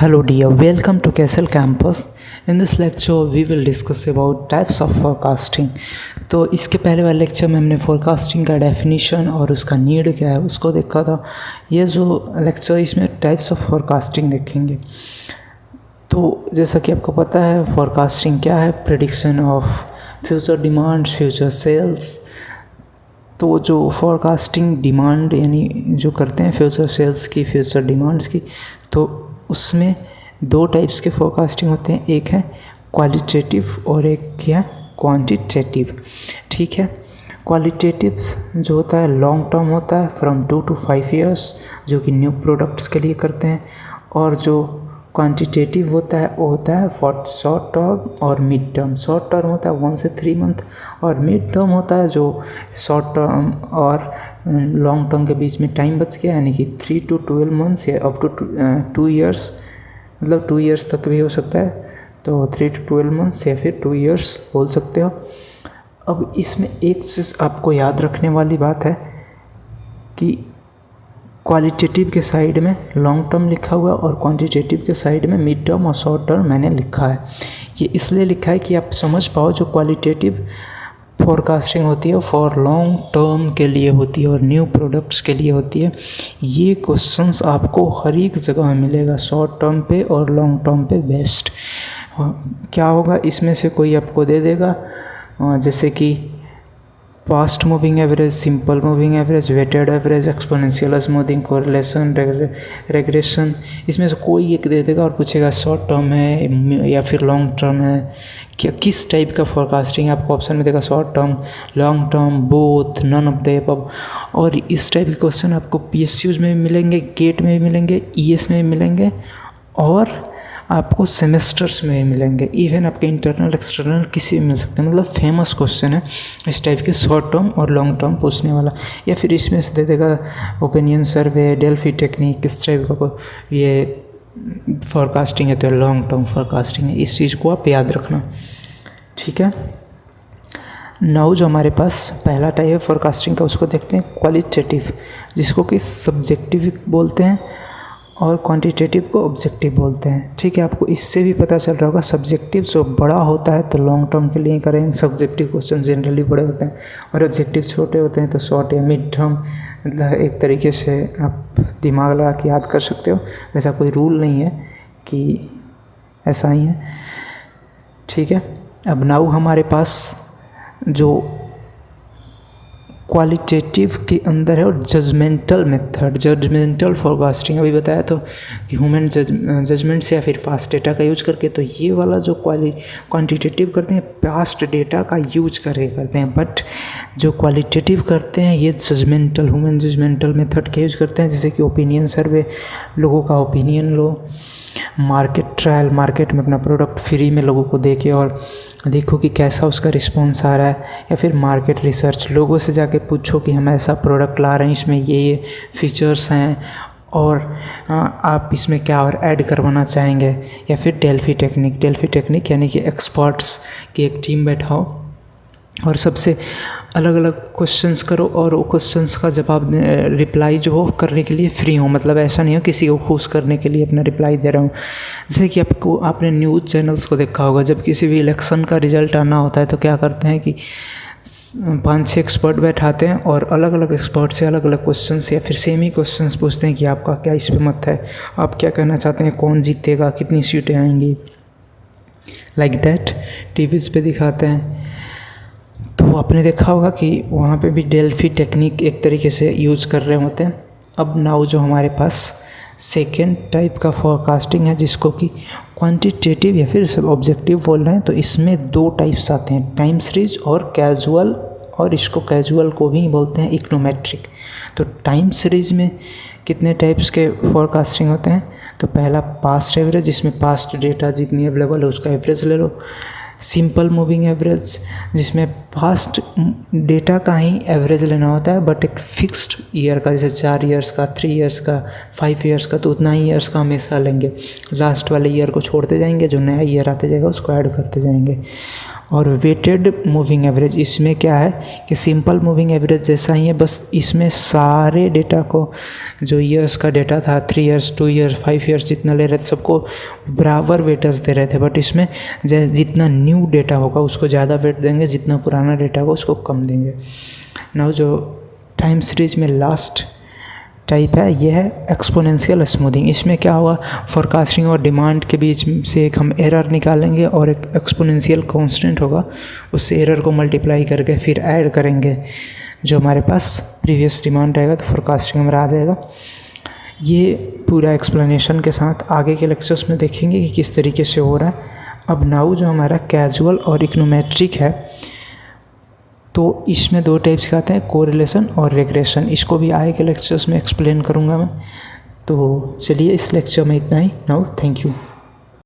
Hello dear, welcome to Castle Campus. In this lecture we will discuss about types of forecasting. तो इसके पहले वाले lecture में हमने फोरकास्टिंग का डेफिनेशन और उसका नीड क्या है उसको देखा था। ये जो लेक्चर इसमें टाइप्स ऑफ फोरकास्टिंग देखेंगे। तो जैसा कि आपको पता है फोरकास्टिंग क्या है, prediction of future demands, future sales. तो जो फोरकास्टिंग डिमांड यानी जो करते हैं फ्यूचर सेल्स की, फ्यूचर डिमांड्स की, तो उसमें दो टाइप्स के फोरकास्टिंग होते हैं। एक है क्वालिटेटिव और एक है क्वांटिटेटिव। ठीक है, क्वालिटेटिव जो होता है लॉन्ग टर्म होता है, फ्रॉम 2 to 5 years, जो कि न्यू प्रोडक्ट्स के लिए करते हैं। और जो क्वांटिटेटिव होता है वो होता है फॉर शॉर्ट टर्म और मिड टर्म। शॉर्ट टर्म होता है 1 से 3 मंथ और मिड टर्म होता है जो शॉर्ट टर्म और लॉन्ग टर्म के बीच में टाइम बच गया, यानी कि 3 to 12 months या अप टू 2 years, मतलब 2 years तक भी हो सकता है। तो 3 to 12 months या फिर 2 years बोल सकते हो। अब इसमें एक चीज़ आपको याद रखने वाली बात है कि क्वालिटेटिव के साइड में लॉन्ग टर्म लिखा हुआ और क्वांटिटेटिव के साइड में मिड टर्म और शॉर्ट टर्म मैंने लिखा है। ये इसलिए लिखा है कि आप समझ पाओ जो क्वालिटेटिव फोरकास्टिंग होती है फॉर लॉन्ग टर्म के लिए होती है और न्यू प्रोडक्ट्स के लिए होती है। ये क्वेश्चंस आपको हर एक जगह में मिलेगा, शॉर्ट टर्म पे और लॉन्ग टर्म पे बेस्ट। क्या होगा, इसमें से कोई आपको दे देगा जैसे कि fast moving average, simple moving average, weighted average, exponential smoothing, correlation, regression. इसमें से कोई एक दे देगा और पूछेगा शॉर्ट टर्म है या फिर लॉन्ग टर्म है, क्या किस टाइप का फोरकास्टिंग आपको ऑप्शन में देगा, short term, long term, both, none of the above. और इस टाइप के क्वेश्चन आपको पीएसयूज में भी मिलेंगे, गेट में भी मिलेंगे, ईएस में भी मिलेंगे और आपको सेमेस्टर्स में भी मिलेंगे। इवन आपके इंटरनल एक्सटर्नल किसी में मिल सकते हैं। मतलब फेमस क्वेश्चन है इस टाइप के, शॉर्ट टर्म और लॉन्ग टर्म पूछने वाला। या फिर इसमें से दे देगा ओपिनियन सर्वे, डेल्फी टेक्निक, किस टाइप का ये फोरकास्टिंग है, तो लॉन्ग टर्म फोरकास्टिंग है। इस चीज़ को आप याद रखना, ठीक है। नाउ जो हमारे पास पहला टाइप है फोरकास्टिंग का उसको देखते हैं क्वालिटेटिव, जिसको कि सब्जेक्टिव बोलते हैं और क्वांटिटेटिव को ऑब्जेक्टिव बोलते हैं। ठीक है, आपको इससे भी पता चल रहा होगा सब्जेक्टिव जो बड़ा होता है तो लॉन्ग टर्म के लिए करेंगे, सब्जेक्टिव क्वेश्चन जनरली बड़े होते हैं, और ऑब्जेक्टिव छोटे होते हैं तो शॉर्ट या मिड टर्म। मतलब एक तरीके से आप दिमाग लगा के याद कर सकते हो, वैसा कोई रूल नहीं है कि ऐसा ही है। ठीक है, अब नाउ हमारे पास जो क्वालिटेटिव के अंदर है और जजमेंटल मेथड, जजमेंटल फोरकास्टिंग अभी बताया तो ह्यूमन जजमेंट से या फिर पास्ट डेटा का यूज करके। तो ये वाला जो क्वांटिटेटिव करते हैं पास्ट डेटा का यूज करते हैं, बट जो क्वालिटेटिव करते हैं ये जजमेंटल, ह्यूमन जजमेंटल मेथड का यूज करते हैं। जैसे कि ओपिनियन सर्वे, लोगों का ओपिनियन लो, मार्केट ट्रायल, मार्केट में अपना प्रोडक्ट फ्री में लोगों को दे के और देखो कि कैसा उसका रिस्पॉन्स आ रहा है। या फिर मार्केट रिसर्च, लोगों से जाके पूछो कि हम ऐसा प्रोडक्ट ला रहे हैं, इसमें ये फीचर्स हैं और आप इसमें क्या और ऐड करवाना चाहेंगे। या फिर डेल्फी टेक्निक यानी कि एक्सपर्ट्स की एक टीम बैठाओ और सबसे अलग अलग क्वेश्चंस करो और वो क्वेश्चंस का जवाब रिप्लाई जो हो करने के लिए फ्री हो। मतलब ऐसा नहीं हो किसी को खुश करने के लिए अपना रिप्लाई दे रहा हूँ। जैसे कि आपने न्यूज़ चैनल्स को देखा होगा, जब किसी भी इलेक्शन का रिजल्ट आना होता है तो क्या करते हैं कि 5-6 एक्सपर्ट बैठाते हैं और अलग अलग एक्सपर्ट से अलग अलग क्वेश्चंस या फिर सेम ही क्वेश्चंस पूछते हैं कि आपका क्या इस पर मत है, आप क्या कहना चाहते हैं, कौन जीतेगा, कितनी सीटें आएंगी, लाइक दैट टीवीज़ पे दिखाते हैं। तो आपने देखा होगा कि वहाँ पे भी डेल्फी टेक्निक एक तरीके से यूज़ कर रहे होते हैं। अब नाउ जो हमारे पास सेकेंड टाइप का फोरकास्टिंग है जिसको कि क्वांटिटेटिव या फिर सब ऑब्जेक्टिव बोल रहे हैं, तो इसमें दो टाइप्स आते हैं, टाइम सीरीज और कैजुअल, और इसको कैजुअल को भी बोलते हैं इकोनोमेट्रिक। तो टाइम सीरीज में कितने टाइप्स के फोरकास्टिंग होते हैं, तो पहला पास्ट एवरेज, जिसमें पास्ट डेटा जितनी अवेलेबल है उसका एवरेज ले लो। सिंपल मूविंग एवरेज, जिसमें पास्ट डेटा का ही एवरेज लेना होता है बट एक फिक्स्ड ईयर का, जैसे 4 ईयर्स का, 3 ईयर्स का, 5 ईयर्स का, तो उतना ही ईयर्स का हमेशा लेंगे। लास्ट वाले ईयर को छोड़ते जाएंगे, जो नया ईयर आते जाएगा उसको ऐड करते जाएंगे। और वेटेड मूविंग एवरेज, इसमें क्या है कि सिंपल मूविंग एवरेज जैसा ही है, बस इसमें सारे डेटा को जो ईयर्स का डेटा था 3 ईयर्स 2 ईयर्स 5 ईयर्स जितना ले रहे थे सबको बराबर वेटेज दे रहे थे। बट इसमें जितना न्यू डेटा होगा उसको ज़्यादा वेट देंगे, जितना पुराना डेटा होगा उसको कम देंगे। नाउ जो टाइम सीरीज में लास्ट टाइप है यह है एक्सपोनेंशियल स्मूथिंग। इसमें क्या होगा, फोरकास्टिंग और डिमांड के बीच से एक हम एरर निकालेंगे और एक एक्सपोनेंशियल कांस्टेंट होगा, उससे एरर को मल्टीप्लाई करके फिर ऐड करेंगे, जो हमारे पास प्रीवियस डिमांड रहेगा तो फोरकास्टिंग हमारा आ जाएगा। ये पूरा एक्सप्लेनेशन के साथ आगे के लेक्चर्स में देखेंगे कि किस तरीके से हो रहा है। अब नाउ जो हमारा कैजुअल और इकोनोमेट्रिक है, तो इसमें 2 टाइप्स के आते हैं, कोरिलेशन और रिग्रेशन। इसको भी आगे के लेक्चर्स में एक्सप्लेन करूँगा मैं। तो चलिए इस लेक्चर में इतना ही। Now thank you.